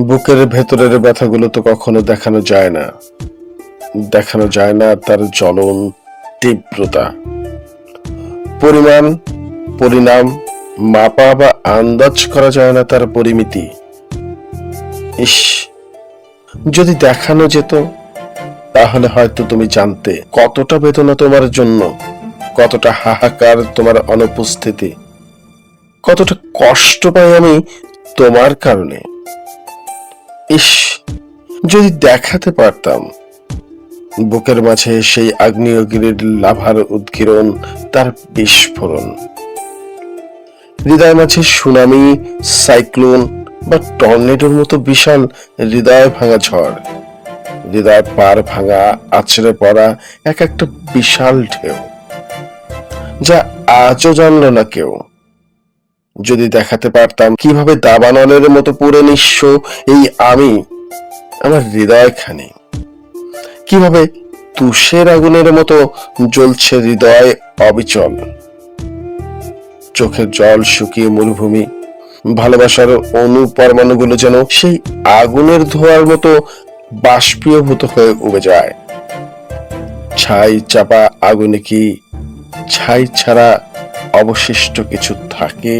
বুকের ভেতরের ব্যথাগুলো তো কখনো দেখানো যায় না, দেখানো যায় না তার জ্বলন, তীব্রতা, পরিমাণ, পরিণাম, মাপা বা আন্দাজ করা যায় না তার পরিমিতি। ইস, যদি দেখানো যেত তাহলে হয়তো তুমি জানতে কতটা বেদনা তোমার জন্য, কতটা হাহাকার তোমার অনুপস্থিতি, কতটা কষ্ট পাই আমি তোমার কারণে। ইস, যদি দেখাতে পারতাম বুকের মাঝে সেই আগ্নেয়গিরির লাভার উদ্গীরণ, তার বিস্ফোরণ, হৃদয় মাঝে সুনামি, সাইক্লোন বা টর্নেডোর মতো বিশাল হৃদয় ভাঙা ঝড়, হৃদয় পার ভাঙা, আছড়ে পড়া এক একটা বিশাল ঢেউ, যা আজও জানলো না কেউ। যদি দেখাতে পারতাম কিভাবে দাবানলের মতো পুড়ে নিঃস্ব এই আমি, আমার হৃদয়খানি কিভাবে তুষের আগুনের মতো জ্বলছে হৃদয় অবিচল, চোখের জল শুকিয়ে মরুভূমি, ভালোবাসার অণু পরমাণুগুলো যেন সেই আগুনের ধোঁয়ার মতো বাষ্পীভূত হয়ে উবে যায়। ছাই চাপা আগুনে কি ছাই ছাড়া অবশিষ্ট কিছু থাকে?